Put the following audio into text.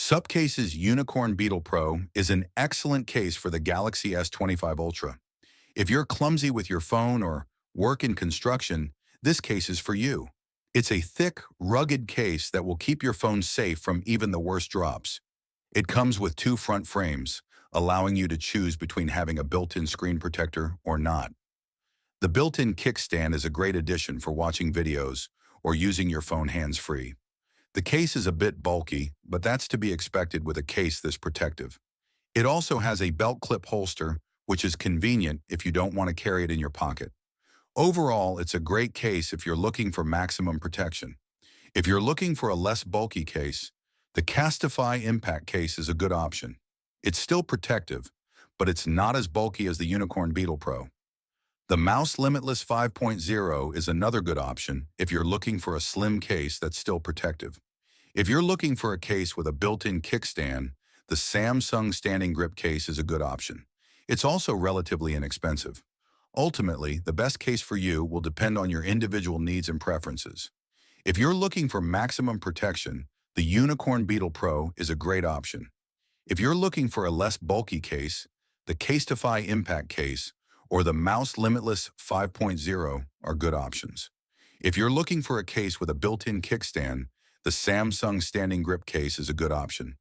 Supcase's Unicorn Beetle Pro is an excellent case for the Galaxy S25 Ultra. If you're clumsy with your phone or work in construction, this case is for you. It's a thick, rugged case that will keep your phone safe from even the worst drops. It comes with two front frames, allowing you to choose between having a built-in screen protector or not. The built-in kickstand is a great addition for watching videos or using your phone hands-free. The case is a bit bulky, but that's to be expected with a case this protective. It also has a belt clip holster, which is convenient if you don't want to carry it in your pocket. Overall, it's a great case if you're looking for maximum protection. If you're looking for a less bulky case, the Castify Impact case is a good option. It's still protective, but it's not as bulky as the Unicorn Beetle Pro. The Mouse Limitless 5.0 is another good option if you're looking for a slim case that's still protective. If you're looking for a case with a built-in kickstand, the Samsung Standing Grip case is a good option. It's also relatively inexpensive. Ultimately, the best case for you will depend on your individual needs and preferences. If you're looking for maximum protection, the Unicorn Beetle Pro is a great option. If you're looking for a less bulky case, the Castify Impact case or the Mouse Limitless 5.0 are good options. If you're looking for a case with a built-in kickstand, the Samsung Standing Grip case is a good option.